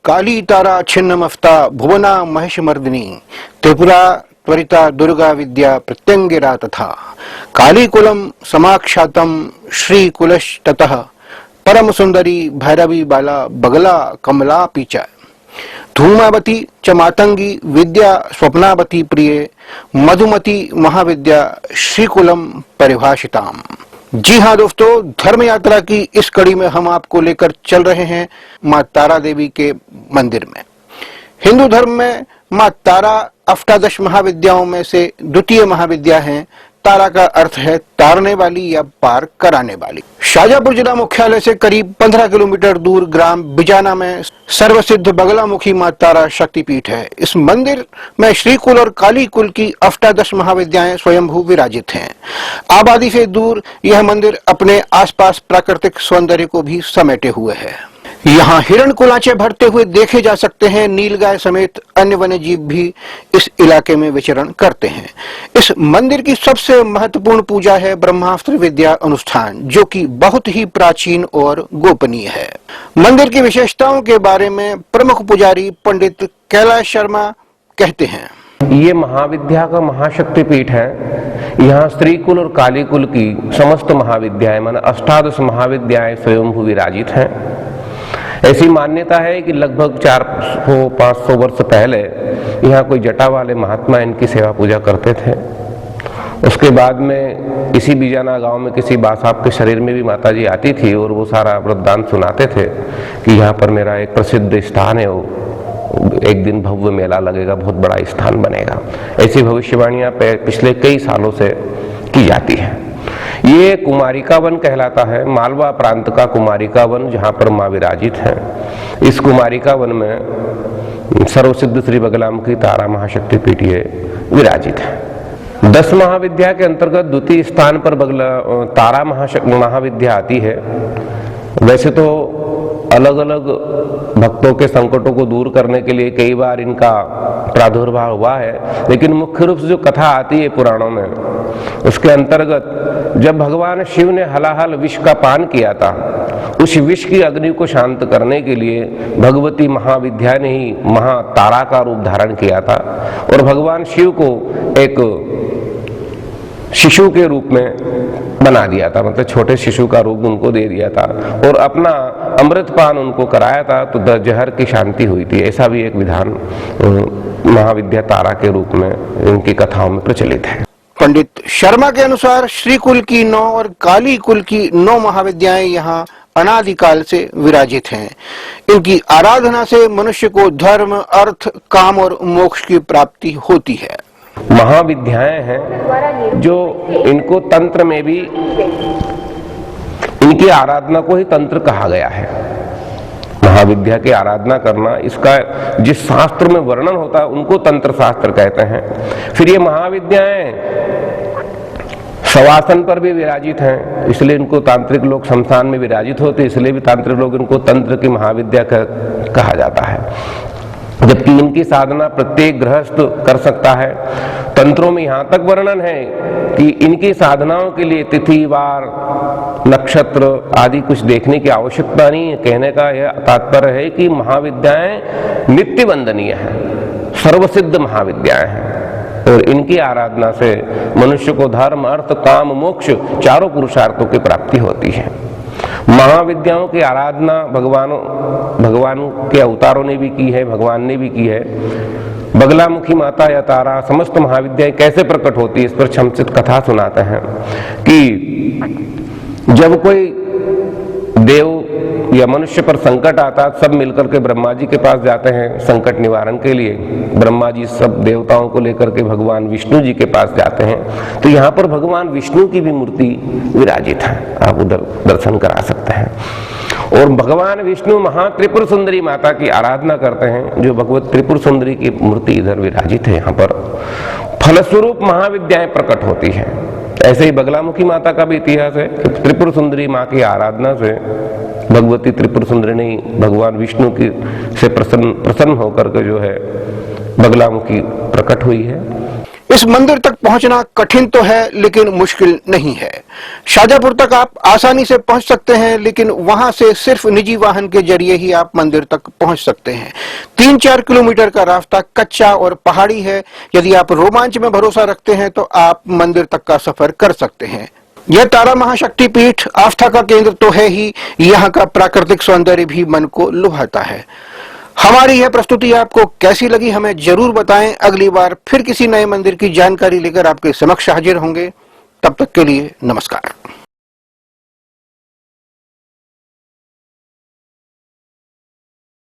काली तारा छिन्न मफ्ता भुवना महिष मर्दिनी त्रिपुरा त्वरिता दुर्गा विद्या प्रत्यंगिरा तथा कालीकुलम समाक्षातम श्री कुलशतः परम सुंदरी भैरवी बाला बगला कमला पीचा धूमावती च मातंगी विद्या स्वप्नावती प्रिय मधुमती महाविद्या श्रीकुलम परिभाषिताम। जी हाँ दोस्तों, धर्म यात्रा की इस कड़ी में हम आपको लेकर चल रहे हैं मां तारा देवी के मंदिर में। हिंदू धर्म में मां तारा अष्टादश महाविद्याओं में से द्वितीय महाविद्या है। तारा का अर्थ है तारने वाली या पार कराने वाली। शाजापुर जिला मुख्यालय से करीब 15 किलोमीटर दूर ग्राम बिजाना में सर्वसिद्ध बगलामुखी मां तारा शक्तिपीठ है। इस मंदिर में श्रीकुल और काली कुल की अष्टादश महाविद्याएं स्वयंभू विराजित हैं। आबादी से दूर यह मंदिर अपने आसपास प्राकृतिक सौंदर्य को भी समेटे हुए है। यहाँ हिरण कुलाचे भरते हुए देखे जा सकते हैं। नीलगाय समेत अन्य वन्य जीव भी इस इलाके में विचरण करते हैं। इस मंदिर की सबसे महत्वपूर्ण पूजा है ब्रह्मास्त्र विद्या अनुष्ठान, जो कि बहुत ही प्राचीन और गोपनीय है। मंदिर की विशेषताओं के बारे में प्रमुख पुजारी पंडित कैलाश शर्मा कहते हैं। ये महाविद्या का महाशक्ति पीठ है। यहाँ स्त्रीकुल और कालीकुल की समस्त महाविद्याएं माने अष्टादश महाविद्याएं स्वयंभू विराजित हैं। ऐसी मान्यता है कि लगभग 400-500 वर्ष पहले यहाँ कोई जटा वाले महात्मा इनकी सेवा पूजा करते थे। उसके बाद में इसी बिजाना गांव में किसी बासाब के शरीर में भी माता जी आती थी और वो सारा वृत्तांत सुनाते थे कि यहाँ पर मेरा एक प्रसिद्ध स्थान है, एक दिन भव्य मेला लगेगा, बहुत बड़ा स्थान बनेगा। ऐसी भविष्यवाणियां पिछले कई सालों से की जाती है। ये कुमारिका वन कहलाता है, मालवा प्रांत का कुमारिका वन, जहाँ पर माँ विराजित है। इस कुमारिका वन में सर्वसिद्ध श्री बगलामुखी तारा महाशक्तिपीठ ये विराजित है। 10 महाविद्या के अंतर्गत द्वितीय स्थान पर तारा महाविद्या आती है। वैसे तो अलग अलग भक्तों के संकटों को दूर करने के लिए कई बार इनका प्रादुर्भाव हुआ है, लेकिन मुख्य रूप से जो कथा आती है पुराणों में, उसके अंतर्गत जब भगवान शिव ने हलाहल विष का पान किया था, उस विष की अग्नि को शांत करने के लिए भगवती महाविद्या ने ही महातारा का रूप धारण किया था और भगवान शिव को एक शिशु के रूप में बना दिया था, मतलब छोटे शिशु का रूप उनको दे दिया था और अपना अमृतपान उनको कराया था, तो जहर की शांति हुई थी। ऐसा भी एक विधान महाविद्या तारा के रूप में इनकी कथाओं में प्रचलित है। पंडित शर्मा के अनुसार श्रीकुल की 9 और काली कुल की 9 महाविद्याएं यहाँ अनादिकाल से विराजित हैं। इनकी आराधना से मनुष्य को धर्म, अर्थ, काम और मोक्ष की प्राप्ति होती है। महाविद्याएं हैं जो इनको तंत्र में भी, इनकी आराधना को ही तंत्र कहा गया है। महाविद्या की आराधना करना, इसका जिस शास्त्र में वर्णन होता है उनको तंत्र शास्त्र कहते हैं। फिर ये महाविद्याएं शवासन पर भी विराजित हैं, इसलिए इनको तांत्रिक लोग शमशान में विराजित होते, इसलिए भी तांत्रिक लोग इनको तंत्र की महाविद्या कहा जाता है। जबकि इनकी साधना प्रत्येक गृहस्थ कर सकता है। तंत्रों में यहाँ तक वर्णन है कि इनकी साधनाओं के लिए तिथि, वार, नक्षत्र आदि कुछ देखने की आवश्यकता नहीं है। कहने का यह तात्पर्य है कि महाविद्याएं नित्य वंदनीय हैं, सर्वसिद्ध महाविद्याएं हैं और इनकी आराधना से मनुष्य को धर्म, अर्थ, काम, मोक्ष चारों पुरुषार्थों की प्राप्ति होती है। महाविद्याओं की आराधना भगवान के अवतारों ने भी की है, भगवान ने भी की है। बगलामुखी माता या तारा समस्त महाविद्याएं कैसे प्रकट होती है, इस पर संक्षिप्त कथा सुनाते हैं कि जब कोई देव या मनुष्य पर संकट आता, सब मिलकर के ब्रह्मा जी के पास जाते हैं संकट निवारण के लिए। ब्रह्मा जी सब देवताओं को लेकर के भगवान विष्णु जी के पास जाते हैं, तो यहाँ पर भगवान विष्णु की भी मूर्ति विराजित है, आप उधर दर्शन करा सकते हैं। और भगवान विष्णु महात्रिपुर सुंदरी माता की आराधना करते हैं, जो भगवत त्रिपुर सुंदरी की मूर्ति इधर विराजित है। यहाँ पर फलस्वरूप महाविद्याएं प्रकट होती है। ऐसे ही बगलामुखी माता का भी इतिहास है। त्रिपुर सुंदरी माँ की आराधना से भगवती त्रिपुर सुंदरी ने भगवान विष्णु की से प्रसन्न होकर के जो है बगलामुखी प्रकट हुई है। इस मंदिर तक पहुंचना कठिन तो है लेकिन मुश्किल नहीं है। शाजापुर तक आप आसानी से पहुंच सकते हैं, लेकिन वहां से सिर्फ निजी वाहन के जरिए ही आप मंदिर तक पहुंच सकते हैं। 3-4 किलोमीटर का रास्ता कच्चा और पहाड़ी है। यदि आप रोमांच में भरोसा रखते हैं तो आप मंदिर तक का सफर कर सकते हैं। यह तारा महाशक्ति पीठ आस्था का केंद्र तो है ही, यहाँ का प्राकृतिक सौंदर्य भी मन को लुभाता है। हमारी यह प्रस्तुति आपको कैसी लगी हमें जरूर बताएं। अगली बार फिर किसी नए मंदिर की जानकारी लेकर आपके समक्ष हाजिर होंगे। तब तक के लिए नमस्कार।